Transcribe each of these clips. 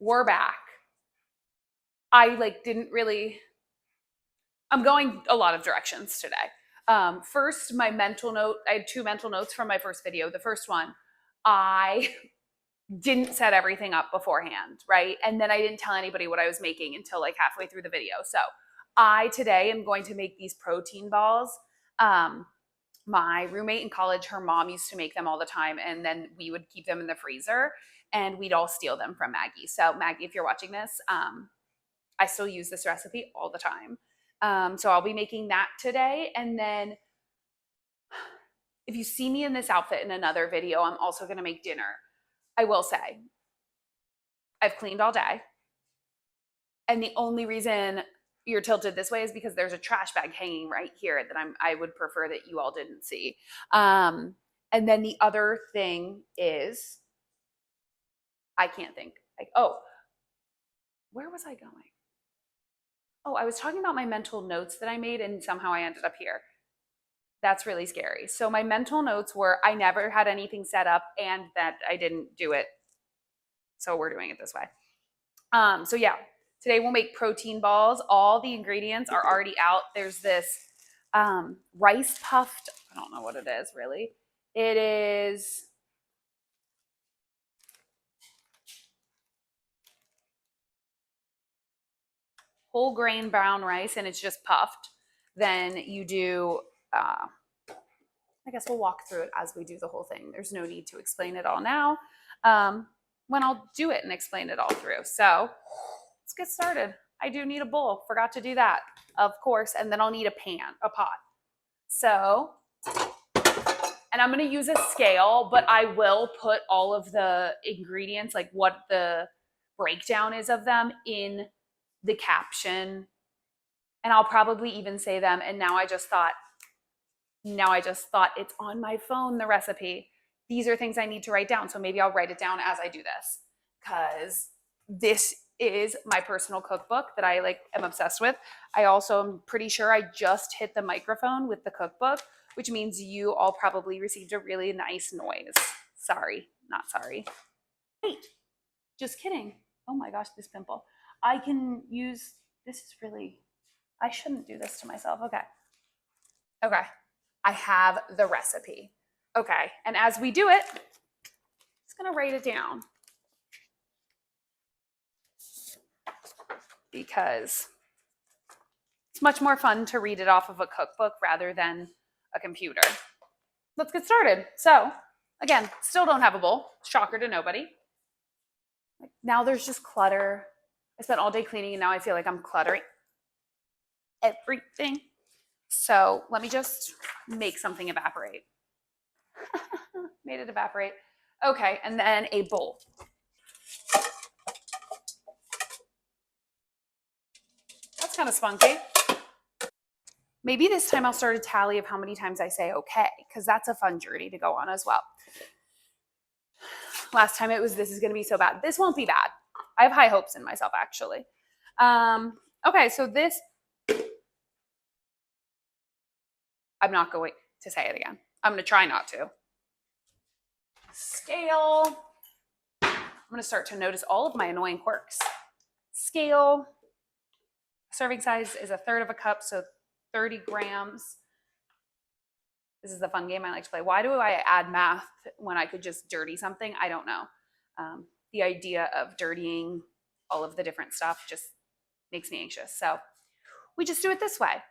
we're back. I like didn't really, I'm going a lot of directions today. First, my mental note, I had two mental notes from my first video. The first one, I didn't set everything up beforehand, right? And then I didn't tell anybody what I was making until like halfway through the video. So I today am going to make these protein balls. My roommate in college, her mom used to make them all the time, and then we would keep them in the freezer and we'd all steal them from Maggie. So Maggie, if you're watching this, I still use this recipe all the time. So I'll be making that today. And then if you see me in this outfit in another video, I'm also going to make dinner. I will say, I've cleaned all day. And the only reason you're tilted this way is because there's a trash bag hanging right here that I would prefer that you all didn't see. And then the other thing is, I can't think. Like, oh, where was I going? Oh, I was talking about my mental notes that I made and somehow I ended up here. That's really scary. So my mental notes were I never had anything set up and that I didn't do it. So we're doing it this way. So yeah, today we'll make protein balls. All the ingredients are already out. There's this rice puffed, I don't know what it is really. It is whole grain brown rice and it's just puffed. Then you do, I guess we'll walk through it as we do the whole thing. There's no need to explain it all now when I'll do it and explain it all through. So let's get started. I do need a bowl. Forgot to do that, of course. And then I'll need a pan, a pot. So, and I'm going to use a scale, but I will put all of the ingredients, like what the breakdown is of them, in the caption. And I'll probably even say them. And now I just thought it's on my phone, the recipe. These are things I need to write down. So maybe I'll write it down as I do this, because this is my personal cookbook that I like am obsessed with. I also am pretty sure I just hit the microphone with the cookbook, which means you all probably received a really nice noise. Sorry, not sorry. Wait, just kidding. Oh my gosh, this pimple. I can use, this is really, I shouldn't do this to myself. Okay. Okay. I have the recipe. Okay, and as we do it, I'm just gonna write it down because it's much more fun to read it off of a cookbook rather than a computer. Let's get started. So, again, still don't have a bowl. Shocker to nobody. Now there's just clutter. I spent all day cleaning and now I feel like I'm cluttering everything. So let me just make something evaporate. Made it evaporate. Okay, and then a bowl. That's kind of spunky. Maybe this time I'll start a tally of how many times I say okay, because that's a fun journey to go on as well. Last time it was, this is going to be so bad. This won't be bad. I have high hopes in myself, actually. Okay, so this, I'm not going to say it again. I'm going to try not to. Scale. I'm going to start to notice all of my annoying quirks. Scale. Serving size is 1/3 cup, so 30 grams. This is the fun game I like to play. Why do I add math when I could just dirty something? I don't know. The idea of dirtying all of the different stuff just makes me anxious. So we just do it this way.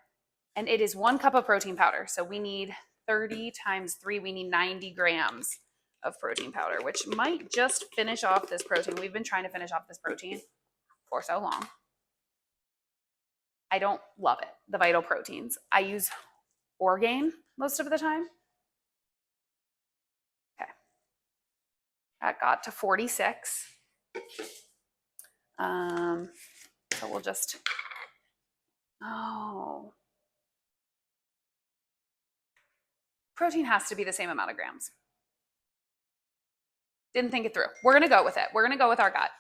And it is 1 cup of protein powder. So we need 30 times 3, we need 90 grams of protein powder, which might just finish off this protein. We've been trying to finish off this protein for so long. I don't love it, the Vital Proteins. I use Orgain most of the time. Okay. That got to 46. So we'll just, oh. Protein has to be the same amount of grams. Didn't think it through. We're going to go with it. We're going to go with our gut.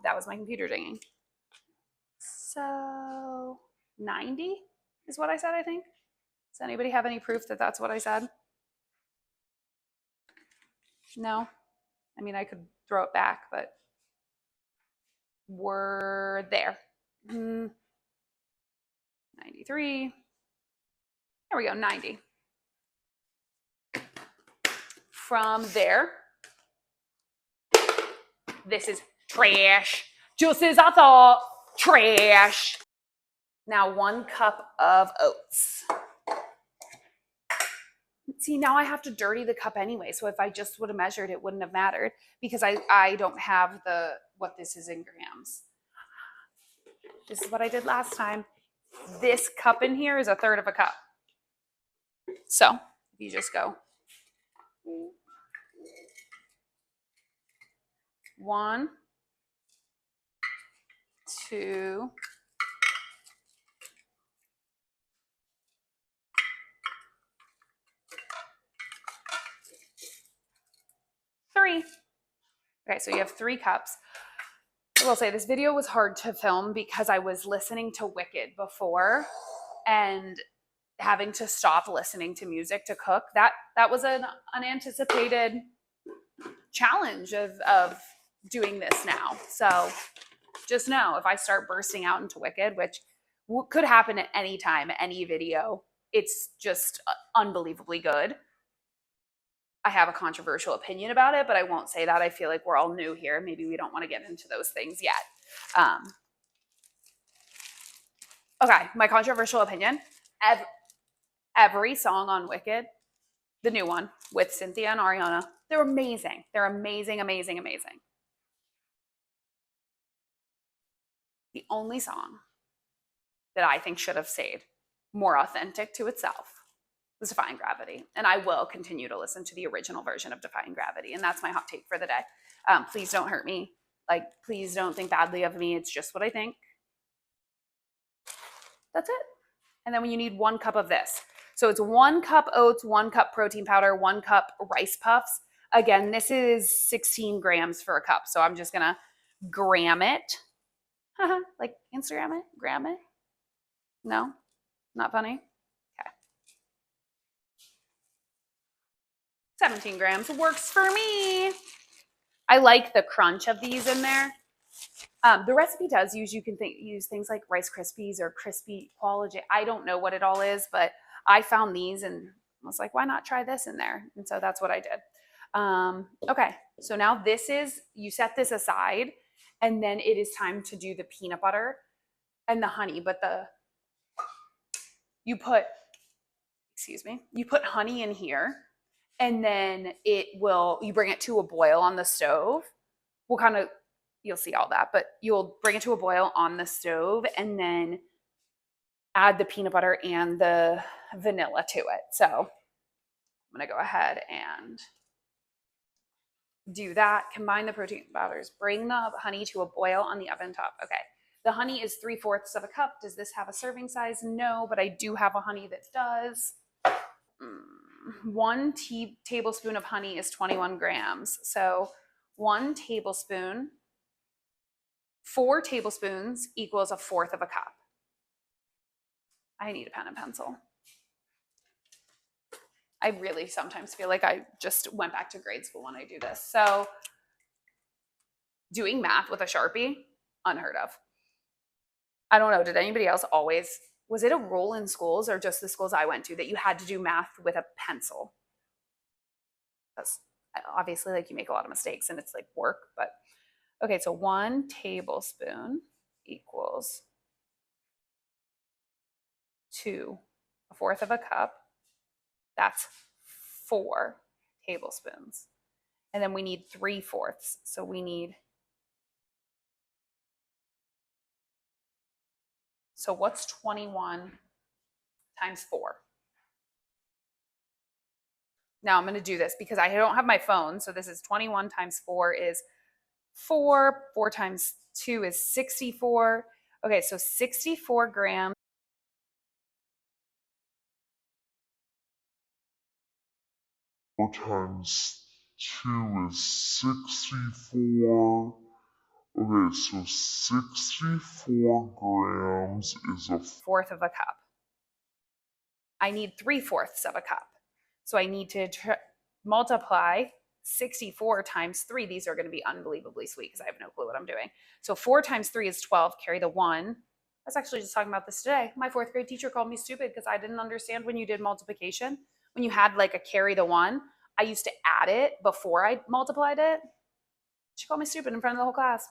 That was my computer dinging. So 90 is what I said, I think. Does anybody have any proof that that's what I said? No? I mean, I could throw it back, but We're there. 93. There we go, 90. From there, this is trash. Just as I thought, trash. Now 1 cup of oats. See, now I have to dirty the cup anyway. So if I just would have measured, it wouldn't have mattered because I don't have what this is in grams. This is what I did last time. This cup in here is 1/3 of a cup. So you just go 1, 2, 3. Okay, so you have 3 cups. I will say this video was hard to film because I was listening to Wicked before and having to stop listening to music to cook. That was an unanticipated challenge of doing this now. So just know if I start bursting out into Wicked, which could happen at any time, any video, it's just unbelievably good. I have a controversial opinion about it, but I won't say that. I feel like we're all new here. Maybe we don't want to get into those things yet. Okay, my controversial opinion. Every song on Wicked, the new one with Cynthia and Ariana, they're amazing. They're amazing, amazing, amazing. The only song that I think should have stayed more authentic to itself was Defying Gravity. And I will continue to listen to the original version of Defying Gravity. And that's my hot take for the day. Please don't hurt me. Like, please don't think badly of me. It's just what I think. That's it. And then when you need 1 cup of this. So it's 1 cup oats, 1 cup protein powder, 1 cup rice puffs. Again, this is 16 grams for a cup. So I'm just going to gram it. Like Instagram it, gram it. No, not funny. 17 grams works for me. I like the crunch of these in there. The recipe does use, you can use things like Rice Krispies or crispy quality. I don't know what it all is, but I found these and was like, why not try this in there? And so that's what I did. Okay, so now this is, you set this aside and then it is time to do the peanut butter and the honey, but you put honey in here. And then you bring it to a boil on the stove. You'll see all that, but you'll bring it to a boil on the stove and then add the peanut butter and the vanilla to it. So I'm going to go ahead and do that. Combine the protein powders. Bring the honey to a boil on the oven top. Okay. The honey is 3/4 of a cup. Does this have a serving size? No, but I do have a honey that does. 1 tablespoon of honey is 21 grams. So 1 tablespoon, 4 tablespoons equals 1/4 of a cup. I need a pen and pencil. I really sometimes feel like I just went back to grade school when I do this. So doing math with a Sharpie, unheard of. I don't know, did anybody else was it a rule in schools or just the schools I went to that you had to do math with a pencil? Because obviously, like, you make a lot of mistakes and it's like work, but okay, so 1 tablespoon equals to 1/4 of a cup. That's 4 tablespoons. And then we need 3/4. So so what's 21 times 4? Now I'm going to do this because I don't have my phone. So this is 21 times 4 is 4. 4 times 2 is 64. Okay, so 64 grams. 4 times 2 is 64. Okay, so 64 grams is 1/4 of a cup. I need 3/4 of a cup. So I need to multiply 64 times 3, these are going to be unbelievably sweet because I have no clue what I'm doing. So 4 times 3 is 12, carry the 1. I was actually just talking about this today. My fourth grade teacher called me stupid because I didn't understand when you did multiplication. When you had like a carry the 1, I used to add it before I multiplied it. She called me stupid in front of the whole class.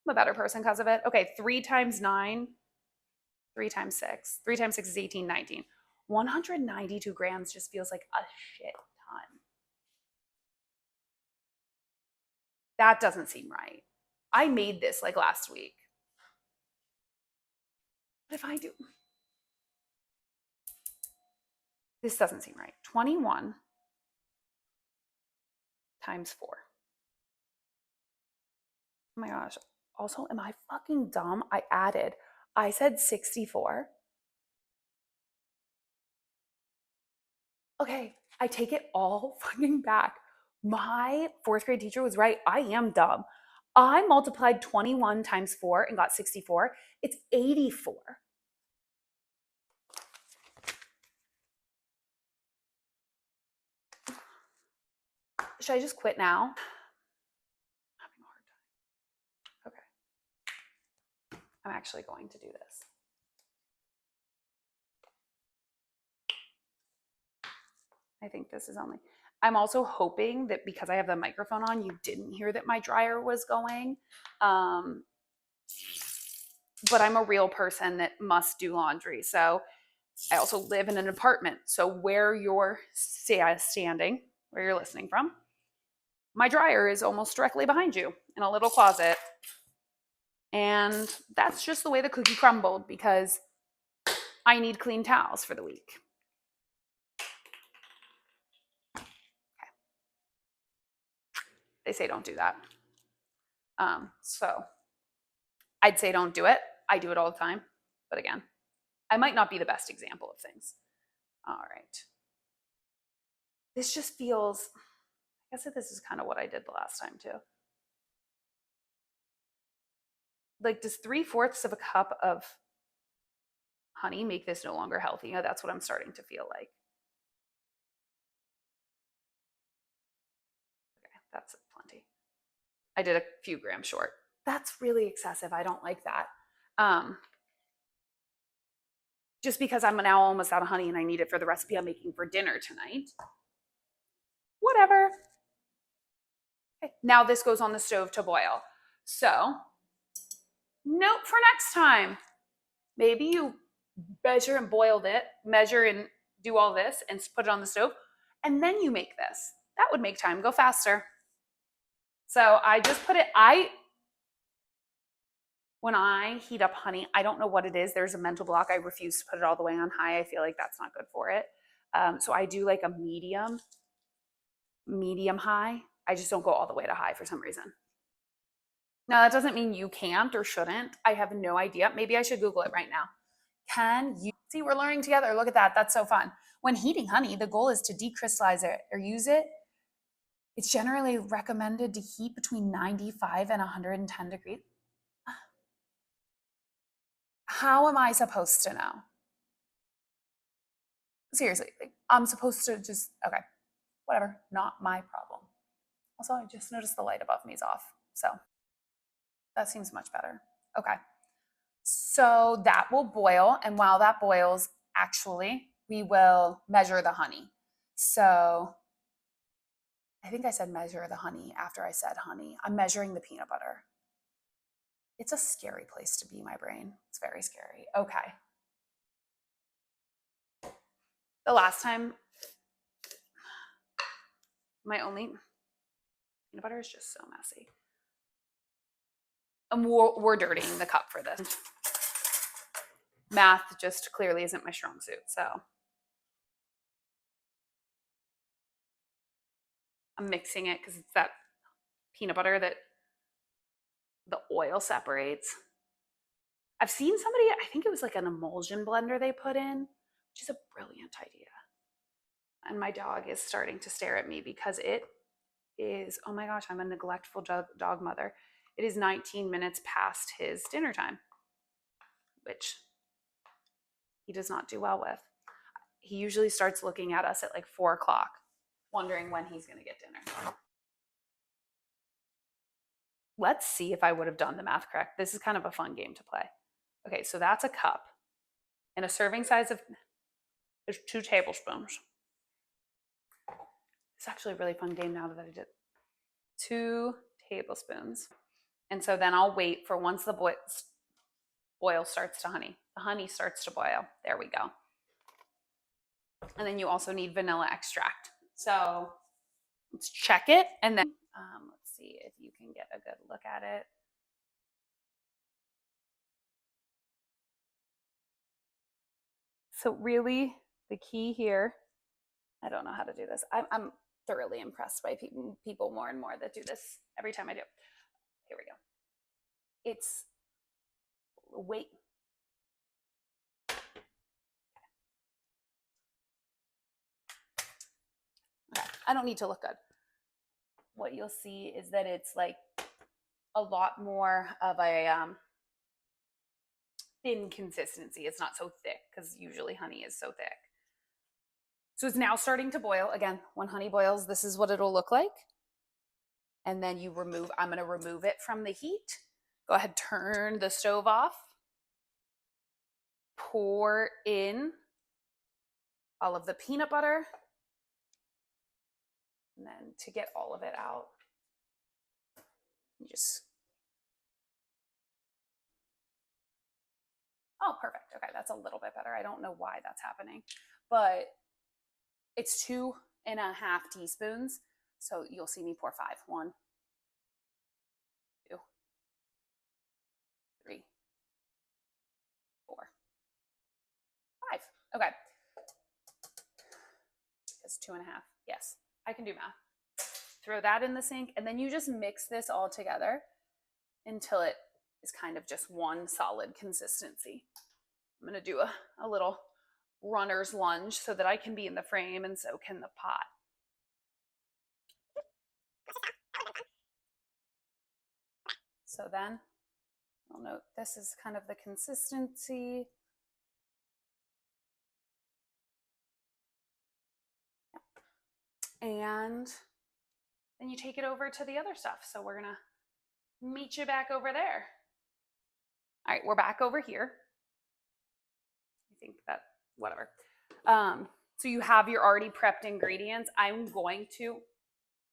I'm a better person because of it. Okay, 3 times 9, 3 times 6. 3 times 6 is 18, 19. 192 grams just feels like a shit ton. That doesn't seem right. I made this like last week. What if I do? This doesn't seem right. 21 times 4. Oh my gosh. Also, am I fucking dumb? I said 64. Okay, I take it all fucking back. My fourth grade teacher was right. I am dumb. I multiplied 21 times 4 and got 64. It's 84. Should I just quit now? I'm having a hard time. Okay. I'm actually going to do this. I think this is only. I'm also hoping that because I have the microphone on, you didn't hear that my dryer was going. But I'm a real person that must do laundry. So I also live in an apartment. So where you're standing, where you're listening from, my dryer is almost directly behind you in a little closet. And that's just the way the cookie crumbled because I need clean towels for the week. Okay. They say don't do that. So I'd say don't do it. I do it all the time. But again, I might not be the best example of things. All right. This just feels, I guess that this is kind of what I did the last time too. Like, does 3/4 of a cup of honey make this no longer healthy? That's what I'm starting to feel like. Okay, that's plenty. I did a few grams short. That's really excessive. I don't like that. Just because I'm now almost out of honey and I need it for the recipe I'm making for dinner tonight. Whatever. Okay, now this goes on the stove to boil. So, note for next time. Maybe you measure and boiled it, measure and do all this and put it on the stove, and then you make this. That would make time go faster. So I just put it, when I heat up honey, I don't know what it is. There's a mental block. I refuse to put it all the way on high. I feel like that's not good for it. So I do like a medium high. I just don't go all the way to high for some reason. Now, that doesn't mean you can't or shouldn't. I have no idea. Maybe I should Google it right now. Can you see? We're learning together. Look at that. That's so fun. When heating honey, the goal is to decrystallize it or use it. It's generally recommended to heat between 95 and 110 degrees. How am I supposed to know? Seriously, like, I'm supposed to just, okay, whatever, not my problem. Also, I just noticed the light above me is off. So that seems much better. Okay. So that will boil. And while that boils, actually, we will measure the honey. So I think I said measure the honey after I said honey. I'm measuring the peanut butter. It's a scary place to be, my brain. It's very scary. Okay. The last time, my only peanut butter is just so messy. And we're dirtying the cup for this. Math just clearly isn't my strong suit, so I'm mixing it because it's that peanut butter that the oil separates. I've seen somebody, I think it was like an emulsion blender they put in, which is a brilliant idea. And my dog is starting to stare at me because it is, oh my gosh, I'm a neglectful dog mother. It is 19 minutes past his dinner time, which he does not do well with. He usually starts looking at us at like 4 o'clock. wondering when he's going to get dinner. Let's see if I would have done the math correct. This is kind of a fun game to play. Okay, so that's a cup. And a serving size of is 2 tablespoons. It's actually a really fun game now that I did. 2 tablespoons. And so then I'll wait for once the boil starts to honey. The honey starts to boil. There we go. And then you also need vanilla extract. So let's check it. And then let's see if you can get a good look at it. So really the key here, I don't know how to do this. I'm thoroughly impressed by people more and more that do this every time I do. Here we go. It's wait. Okay. I don't need to look good. What you'll see is that it's like a lot more of a thin consistency. It's not so thick because usually honey is so thick. So it's now starting to boil. Again, when honey boils, this is what it'll look like. And then you remove, I'm going to remove it from the heat. Go ahead, turn the stove off. Pour in all of the peanut butter. And then to get all of it out, you just, oh, perfect. Okay, that's a little bit better. I don't know why that's happening, but it's 2.5 teaspoons. So you'll see me pour 5. 1, 2, 3, 4, 5. Okay. It's 2.5. Yes, I can do math. Throw that in the sink, and then you just mix this all together until it is kind of just one solid consistency. I'm going to do a little runner's lunge so that I can be in the frame and so can the pot. So then I'll note this is kind of the consistency. And then you take it over to the other stuff. So we're gonna meet you back over there. All right, we're back over here. I think that, whatever. So you have your already prepped ingredients. I'm going to,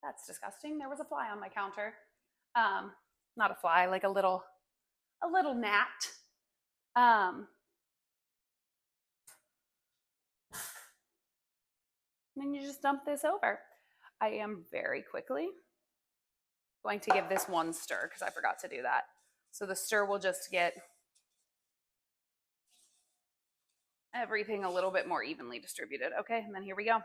that's disgusting. There was a fly on my counter. Not a fly, like a little gnat. And then you just dump this over. I am very quickly going to give this one stir because I forgot to do that. So the stir will just get everything a little bit more evenly distributed. Okay, and then here we go.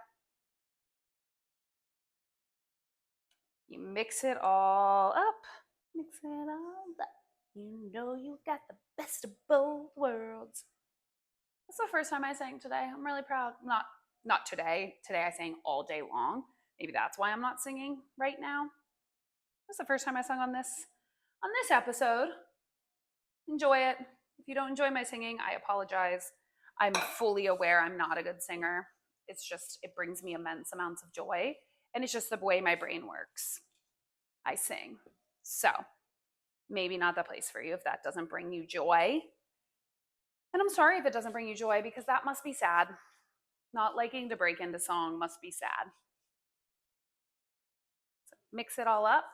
You mix it all up. Mix it all up. You know you got the best of both worlds. That's the first time I sang today. I'm really proud. Not today. Today I sang all day long. Maybe that's why I'm not singing right now. That's the first time I sung on this episode. Enjoy it. If you don't enjoy my singing, I apologize. I'm fully aware I'm not a good singer. It's just, it brings me immense amounts of joy. And it's just the way my brain works. I sing. So maybe not the place for you if that doesn't bring you joy. And I'm sorry if it doesn't bring you joy because that must be sad. Not liking to break into song must be sad. So mix it all up.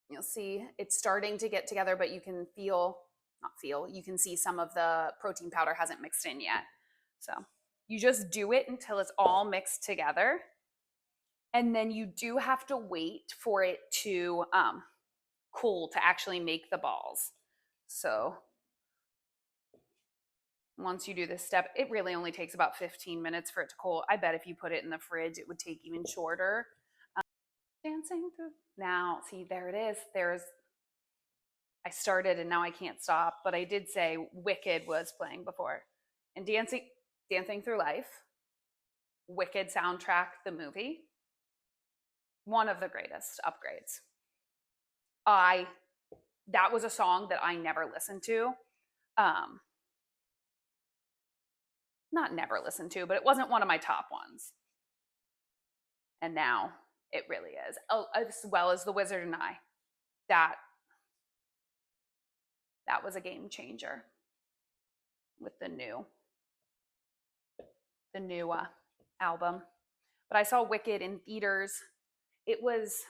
You'll see it's starting to get together, but you can you can see some of the protein powder hasn't mixed in yet. So you just do it until it's all mixed together. And then you do have to wait for it to cool to actually make the balls. So once you do this step, it really only takes about 15 minutes for it to cool. I bet if you put it in the fridge, it would take even shorter. Dancing through. Now, see, there it is. I started and now I can't stop, but I did say Wicked was playing before. And Dancing Through Life, Wicked soundtrack, the movie, one of the greatest upgrades. That was a song that I never listened to. Not never listened to, but it wasn't one of my top ones. And now it really is. Oh, as well as The Wizard and I. That was a game changer with the new album. But I saw Wicked in theaters. It was,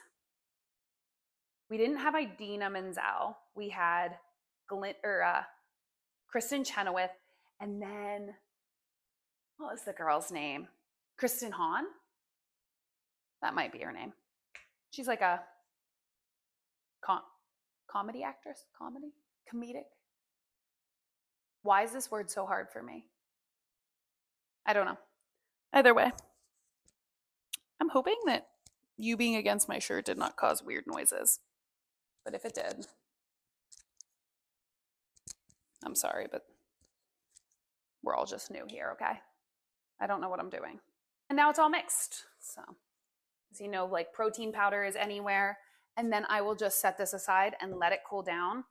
we didn't have Idina Menzel. We had Kristen Chenoweth, and then what was the girl's name? Kristen Hahn? That might be her name. She's like a comedy actress, comedic. Why is this word so hard for me? I don't know. Either way, I'm hoping that you being against my shirt did not cause weird noises. But if it did, I'm sorry, but we're all just new here, okay? I don't know what I'm doing. And now it's all mixed. So, as you know, like protein powder is anywhere. And then I will just set this aside and let it cool down.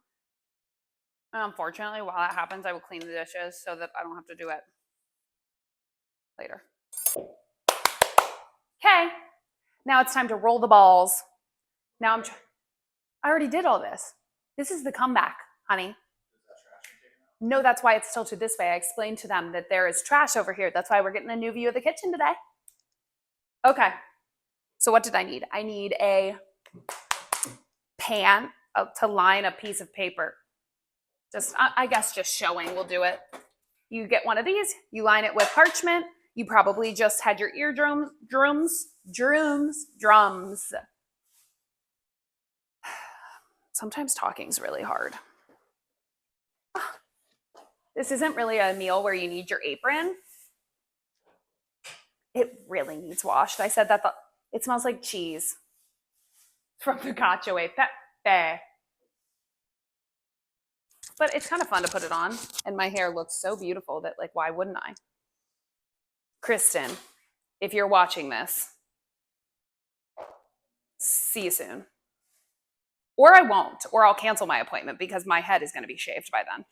Unfortunately, while that happens, I will clean the dishes so that I don't have to do it later. Okay, now it's time to roll the balls. Now I already did all this. This is the comeback, honey. No, that's why it's tilted this way. I explained to them that there is trash over here. That's why we're getting a new view of the kitchen today. Okay, so what did I need? I need a pan to line a piece of paper. I guess just showing will do it. You get one of these, you line it with parchment. You probably just had your drums. Sometimes talking's really hard. This isn't really a meal where you need your apron. It really needs washed. I said that it smells like cheese from the cacio e pepe. But it's kind of fun to put it on. And my hair looks so beautiful that, like, why wouldn't I? Kristen, if you're watching this, see you soon. Or I won't, or I'll cancel my appointment because my head is going to be shaved by then.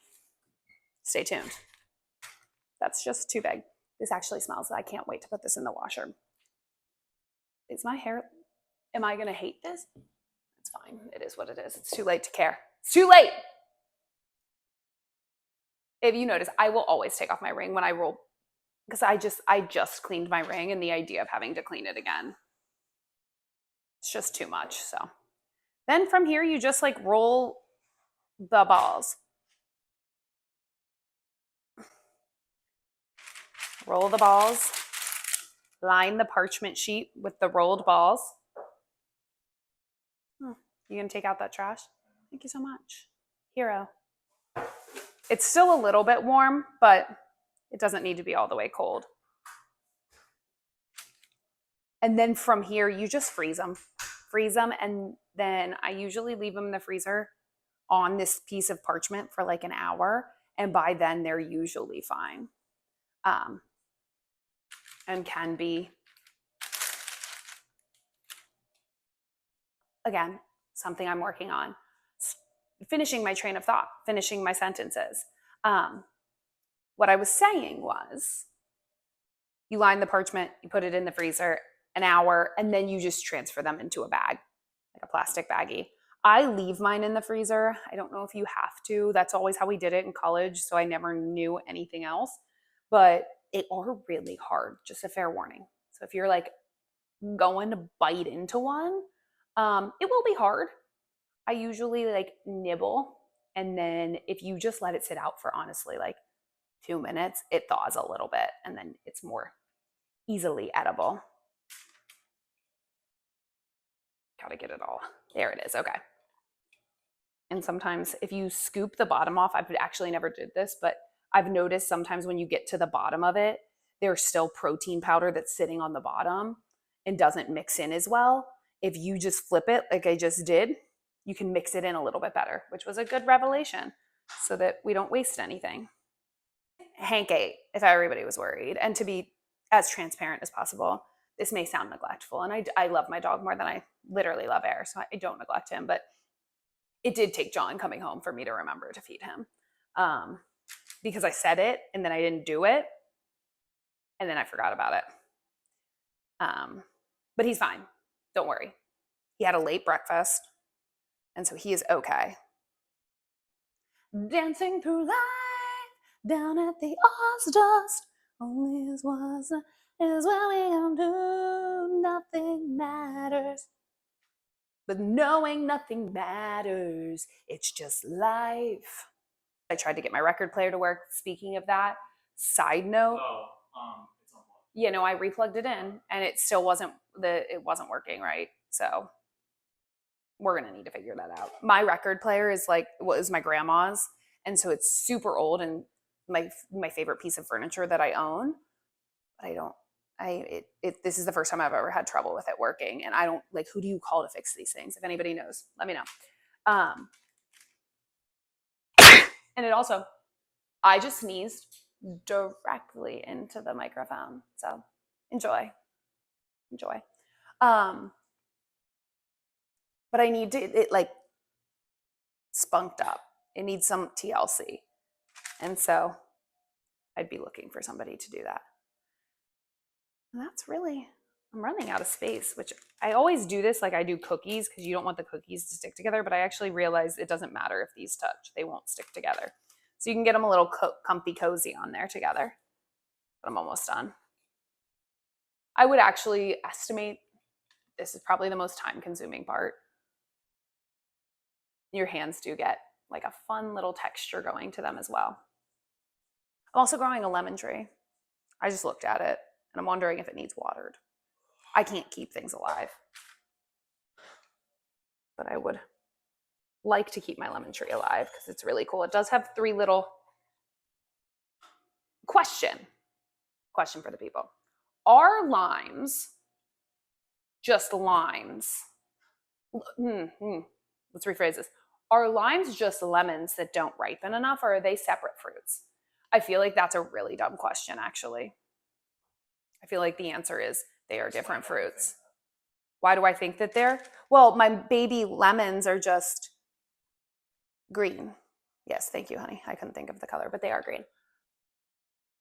Stay tuned. That's just too big. This actually smells. I can't wait to put this in the washer. Is my hair, am I going to hate this? It's fine. It is what it is. It's too late to care. It's too late. If you notice, I will always take off my ring when I roll because I just cleaned my ring, and the idea of having to clean it again, it's just too much. So then from here, you just like roll the balls. Roll the balls. Line the parchment sheet with the rolled balls. You gonna take out that trash? Thank you so much. Hero. It's still a little bit warm, but it doesn't need to be all the way cold. And then from here, you just freeze them. Freeze them, and then I usually leave them in the freezer on this piece of parchment for like an hour, and by then they're usually fine. And can be, again, something I'm working on. Finishing my train of thought, finishing my sentences. What I was saying was, you line the parchment, you put it in the freezer an hour, and then you just transfer them into a bag, like a plastic baggie. I leave mine in the freezer. I don't know if you have to. That's always how we did it in college, so I never knew anything else. But they are really hard, just a fair warning. So if you're like going to bite into one, it will be hard. I usually like nibble, and then if you just let it sit out for honestly like 2 minutes, it thaws a little bit, and then it's more easily edible. Gotta get it all. There it is. Okay. And sometimes if you scoop the bottom off, I've actually never did this, but I've noticed sometimes when you get to the bottom of it, there's still protein powder that's sitting on the bottom and doesn't mix in as well. If you just flip it like I just did, you can mix it in a little bit better, which was a good revelation so that we don't waste anything. Hank ate, if everybody was worried. And to be as transparent as possible, this may sound neglectful, and I love my dog more than I literally love Air, so I don't neglect him, but it did take John coming home for me to remember to feed him, because I said it, and then I didn't do it, and then I forgot about it. but he's fine. Don't worry. He had a late breakfast, and so he is okay. Dancing through life down at the Oz dust. Only as was is what we gonna do. Nothing matters. But knowing nothing matters, it's just life. I tried to get my record player to work. Speaking of that, side note. It's unplugged. I replugged it in and it still wasn't working right. So we're gonna need to figure that out. My record player is was my grandma's, and so it's super old and my favorite piece of furniture that I own. But this is the first time I've ever had trouble with it working, and I don't who do you call to fix these things? If anybody knows, let me know. And it also, I just sneezed directly into the microphone, so enjoy. But I need it spunked up. It needs some TLC. And so I'd be looking for somebody to do that. And I'm running out of space, which I always do this. I do cookies because you don't want the cookies to stick together, but I actually realized it doesn't matter if these touch. They won't stick together. So you can get them a little comfy cozy on there together. But I'm almost done. I would actually estimate this is probably the most time-consuming part. Your hands do get a fun little texture going to them as well. I'm also growing a lemon tree. I just looked at it and I'm wondering if it needs watered. I can't keep things alive, but I would like to keep my lemon tree alive because it's really cool. It does have 3 little question for the people. Are limes just limes? Let's rephrase this. Are limes just lemons that don't ripen enough, or are they separate fruits? I feel like that's a really dumb question, actually. I feel like the answer is they are different fruits. Why do I think that they're? Well, my baby lemons are just green. Yes, thank you, honey. I couldn't think of the color, but they are green.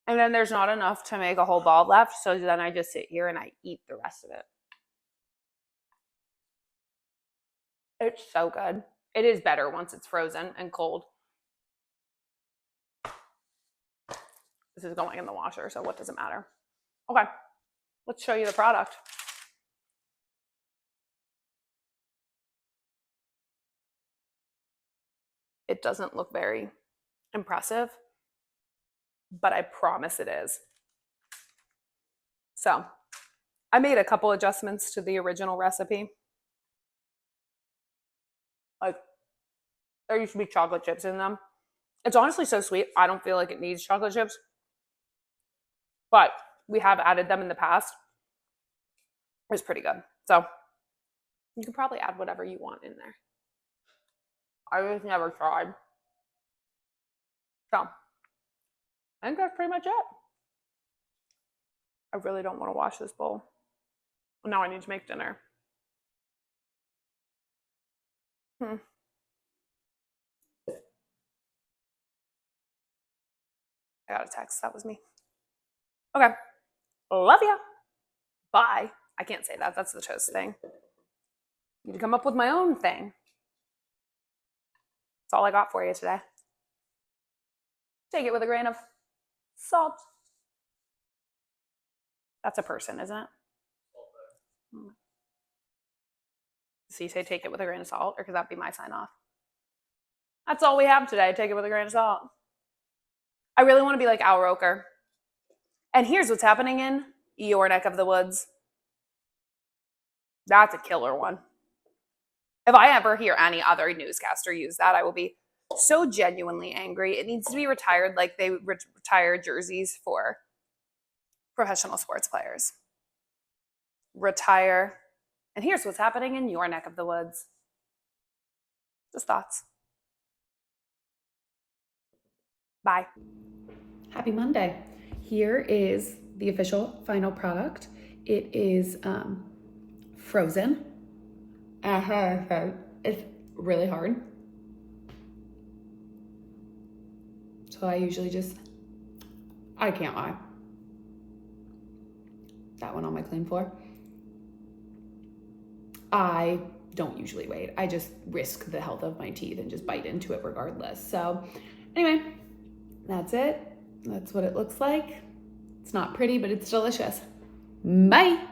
And then there's not enough to make a whole ball left, so then I just sit here and I eat the rest of it. It's so good. It is better once it's frozen and cold. This is going in the washer, so what does it matter? Okay, let's show you the product. It doesn't look very impressive, but I promise it is. So I made a couple adjustments to the original recipe. There used to be chocolate chips in them. It's honestly so sweet. I don't feel like it needs chocolate chips, but we have added them in the past. It was pretty good. So you can probably add whatever you want in there. I just never tried. So I think that's pretty much it. I really don't want to wash this bowl. Now I need to make dinner. I got a text. That was me. Okay. Love ya. Bye. I can't say that. That's the toast thing. I need to come up with my own thing. That's all I got for you today. Take it with a grain of salt. That's a person, isn't it? So you say take it with a grain of salt, or could that be my sign off? That's all we have today. Take it with a grain of salt. I really want to be like Al Roker. And here's what's happening in your neck of the woods. That's a killer one. If I ever hear any other newscaster use that, I will be so genuinely angry. It needs to be retired like they retire jerseys for professional sports players. Retire. And here's what's happening in your neck of the woods. Just thoughts. Bye. Happy Monday. Here is the official final product. It is frozen. It's really hard. So I usually I can't lie. That one on my clean floor. I don't usually wait. I just risk the health of my teeth and just bite into it regardless. So anyway, that's it. That's what it looks like. It's not pretty, but it's delicious. Bye.